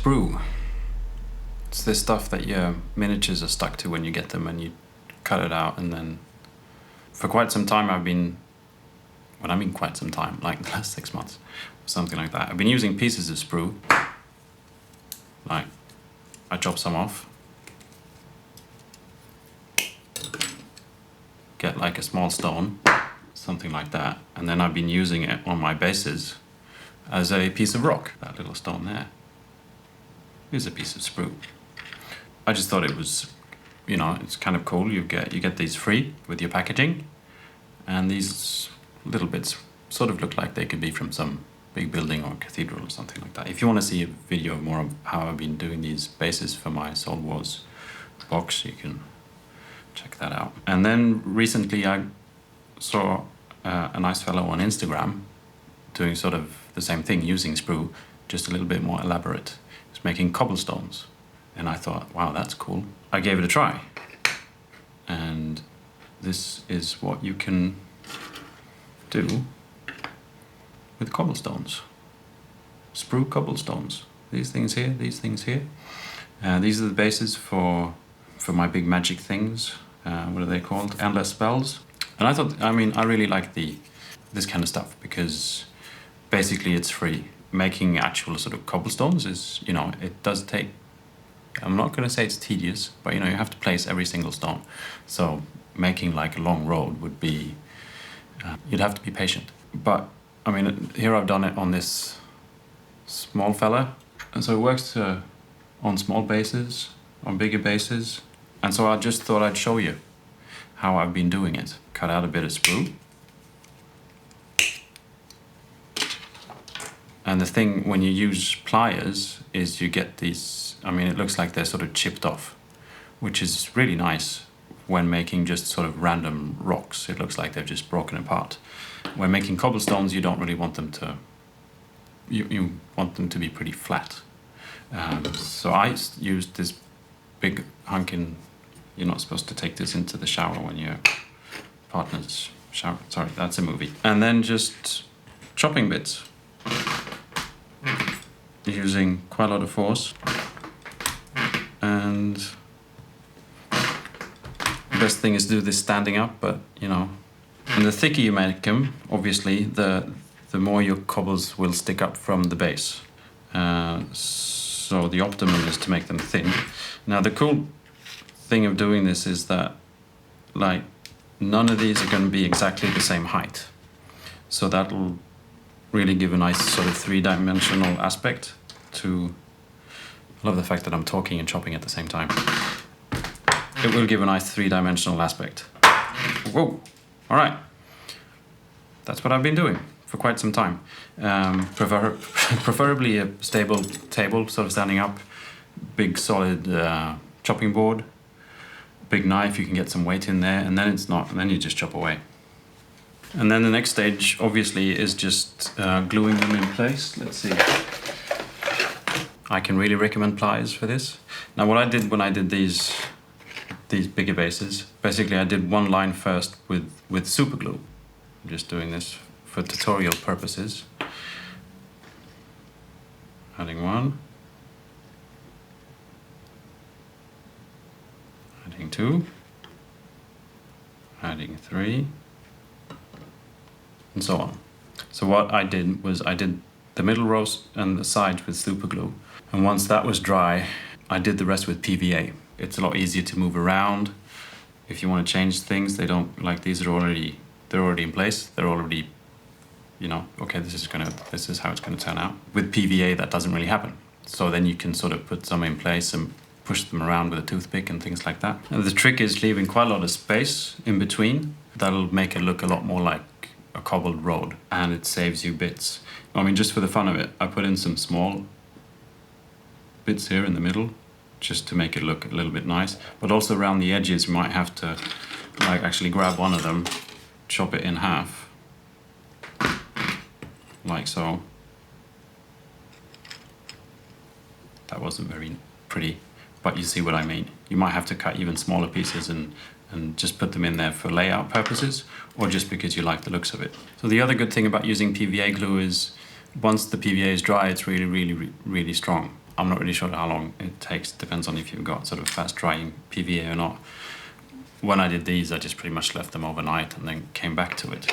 sprue. It's this stuff that your miniatures are stuck to when you get them, and you cut it out, and then for quite some time I've been, well, I mean quite some time, like the last 6 months, or something like that, I've been using pieces of sprue. Like, I chop some off, get like a small stone, something like that, and then I've been using it on my bases as a piece of rock. That little stone there is a piece of sprue. I just thought it was, you know, it's kind of cool. You get these free with your packaging, and these little bits sort of look like they could be from some big building or cathedral or something like that. If you want to see a video more of how I've been doing these bases for my Soul Wars box, you can check that out. And then recently I saw a nice fellow on Instagram doing sort of the same thing, using sprue, just a little bit more elaborate. He's making cobblestones, and I thought, wow, that's cool. I gave it a try, and this is what you can do with cobblestones. Sprue cobblestones. These things here, these things here. These are the bases for my big magic things. What are they called? Endless spells. And I thought, I mean, I really like this kind of stuff, because basically it's free. Making actual sort of cobblestones is, you know, it does take, I'm not going to say it's tedious, but, you know, you have to place every single stone. So making like a long road would be, you'd have to be patient. But, I mean, here I've done it on this small fella. And so it works on small bases, on bigger bases. And so I just thought I'd show you how I've been doing it. Cut out a bit of sprue. And the thing when you use pliers is you get these, I mean, it looks like they're sort of chipped off, which is really nice when making just sort of random rocks. It looks like they've just broken apart. When making cobblestones, you don't really want them to, you want them to be pretty flat. So I used this big hunkin', you're not supposed to take this into the shower when your partner's shower, sorry, that's a movie. And then just chopping bits, using quite a lot of force. And the best thing is to do this standing up, but, you know, and the thicker you make them, obviously, the more your cobbles will stick up from the base. So the optimum is to make them thin. Now the cool thing of doing this is that, like, none of these are going to be exactly the same height. So that'll really give a nice sort of three-dimensional aspect to, I love the fact that I'm talking and chopping at the same time. It will give a nice three-dimensional aspect. Whoa, all right. That's what I've been doing for quite some time. Preferably a stable table, sort of standing up, big solid chopping board, big knife, you can get some weight in there, and then it's not, and then you just chop away. And then the next stage, obviously, is just gluing them in place. Let's see. I can really recommend pliers for this. Now, what I did when I did these bigger bases, basically I did one line first with superglue. I'm just doing this for tutorial purposes. Adding one. Adding two. Adding three. And so on. So what I did was I did the middle rows and the sides with super glue. And once that was dry, I did the rest with PVA. It's a lot easier to move around. If you want to change things, they don't, like, these are already, they're already in place. They're already, you know, okay, this is how it's gonna turn out. With PVA, that doesn't really happen. So then you can sort of put some in place and push them around with a toothpick and things like that. And the trick is leaving quite a lot of space in between. That'll make it look a lot more like a cobbled road, and it saves you bits. I mean, just for the fun of it, I put in some small bits here in the middle, just to make it look a little bit nice. But also around the edges, you might have to, like, actually grab one of them, chop it in half, like so. That wasn't very pretty, but you see what I mean. You might have to cut even smaller pieces and just put them in there for layout purposes, or just because you like the looks of it. So the other good thing about using PVA glue is once the PVA is dry, it's really, really, really strong. I'm not really sure how long it takes. Depends on if you've got sort of fast drying PVA or not. When I did these, I just pretty much left them overnight and then came back to it.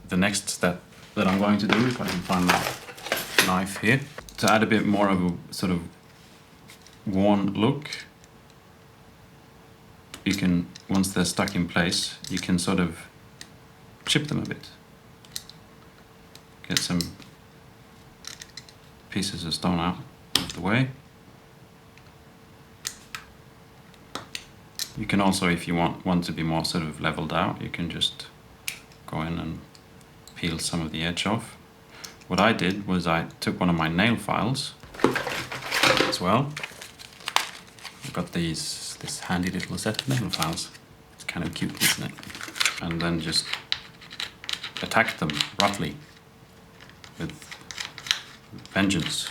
The next step that I'm going to do, if I can find that knife here, to add a bit more of a sort of worn look, you can, once they're stuck in place, you can sort of chip them a bit. Get some pieces of stone out of the way. You can also, if you want to be more sort of leveled out, you can just go in and peel some of the edge off. What I did was I took one of my nail files as well. I've got this handy little set of nail files. It's kind of cute, isn't it? And then just attack them roughly with vengeance,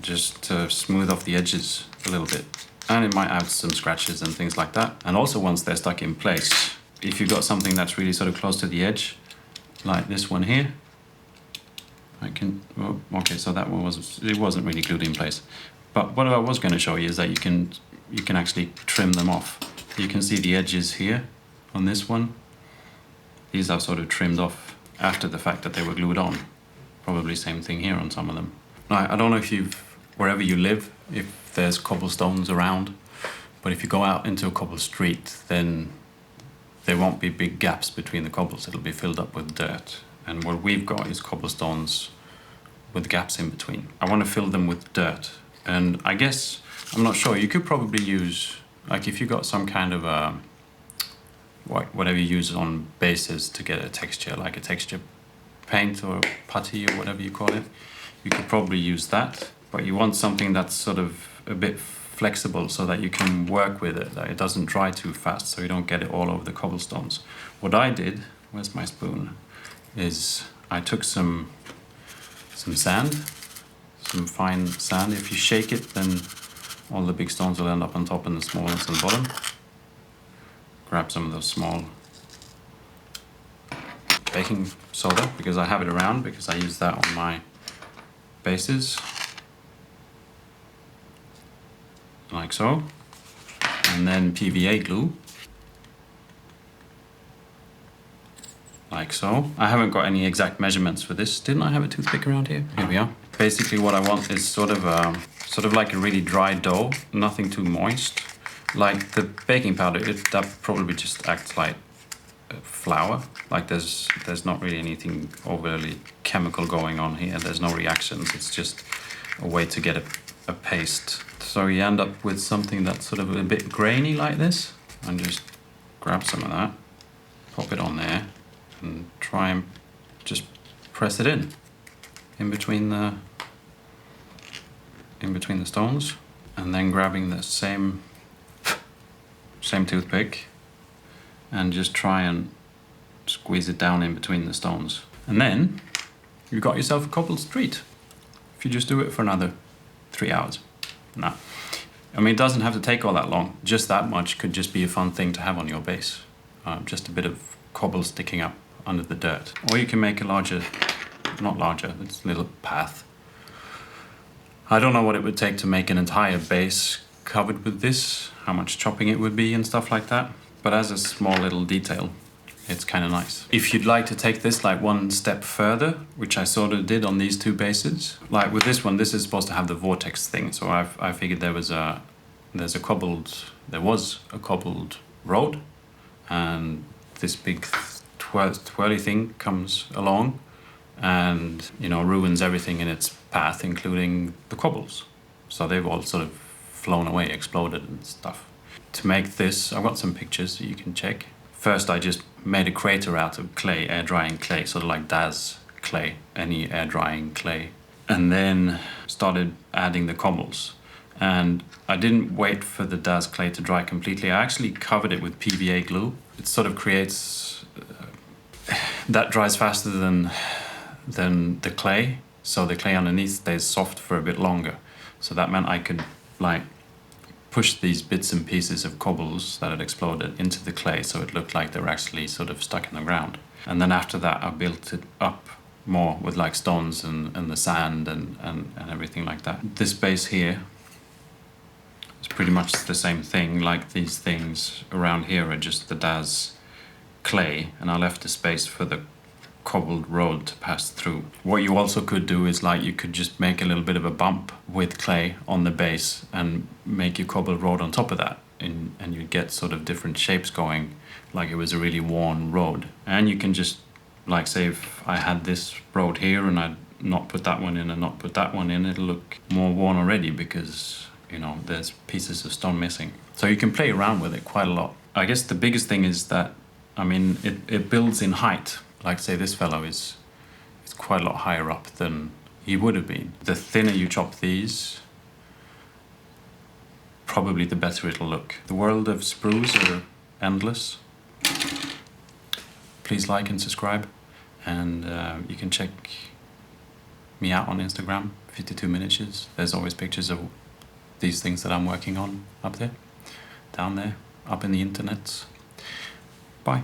just to smooth off the edges a little bit. And it might add some scratches and things like that. And also once they're stuck in place, if you've got something that's really sort of close to the edge, like this one here, I can, well, okay, so that one wasn't really glued in place. But what I was going to show you is that you can actually trim them off. You can see the edges here on this one. These are sort of trimmed off after the fact that they were glued on. Probably same thing here on some of them. Now, I don't know if wherever you live, if there's cobblestones around, but if you go out into a cobble street, then there won't be big gaps between the cobbles. It'll be filled up with dirt. And what we've got is cobblestones with gaps in between. I want to fill them with dirt. And I guess, I'm not sure, you could probably use, like if you got some kind of whatever you use on bases to get a texture, like a texture paint or putty or whatever you call it, you could probably use that. But you want something that's sort of a bit flexible so that you can work with it, that it doesn't dry too fast, so you don't get it all over the cobblestones. What I did, where's my spoon, is I took some sand, some fine sand. If you shake it, then all the big stones will end up on top and the small ones on the bottom. Grab some of those small baking soda, because I have it around, because I use that on my bases. Like so. And then PVA glue. Like so. I haven't got any exact measurements for this. Didn't I have a toothpick around here? Here we are. Basically what I want is sort of like a really dry dough, nothing too moist. Like the baking powder, that probably just acts like flour. Like there's not really anything overly chemical going on here. There's no reactions. It's just a way to get a paste. So you end up with something that's sort of a bit grainy like this. And just grab some of that, pop it on there, and try and just press it in between the stones, and then grabbing the same toothpick and just try and squeeze it down in between the stones. And then you've got yourself a cobbled street. If you just do it for another 3 hours. No. I mean, it doesn't have to take all that long. Just that much could just be a fun thing to have on your base. Just a bit of cobble sticking up under the dirt. Or you can make a larger, not larger, it's a little path. I don't know what it would take to make an entire base covered with this, how much chopping it would be and stuff like that. But as a small little detail, it's kind of nice. If you'd like to take this like one step further, which I sort of did on these two bases, like with this one, this is supposed to have the vortex thing. So I figured there was a cobbled road, and this big twirly thing comes along and, you know, ruins everything in its path, including the cobbles. So they've all sort of flown away, exploded and stuff. To make this, I've got some pictures that you can check. First, I just made a crater out of clay, air drying clay, sort of like Daz clay, any air drying clay. And then started adding the cobbles. And I didn't wait for the Daz clay to dry completely. I actually covered it with PVA glue. It sort of creates, that dries faster than the clay. So the clay underneath stays soft for a bit longer. So that meant I could like push these bits and pieces of cobbles that had exploded into the clay, so it looked like they were actually sort of stuck in the ground. And then after that I built it up more with like stones and the sand and everything like that. This base here It's pretty much the same thing. Like these things around here are just the DAS clay, and I left a space for the cobbled road to pass through. What you also could do is like you could just make a little bit of a bump with clay on the base and make your cobbled road on top of that, and you'd get sort of different shapes going, like it was a really worn road. And you can just, like, say if I had this road here and I'd not put that one in and not put that one in, it'll look more worn already because, you know, there's pieces of stone missing. So you can play around with it quite a lot. I guess the biggest thing is that, I mean, it builds in height. Like, say this fellow is quite a lot higher up than he would have been. The thinner you chop these, probably the better it'll look. The world of sprues are endless. Please like and subscribe, and you can check me out on Instagram, 52 Miniatures. There's always pictures of these things that I'm working on up there, down there, up in the internet. Bye.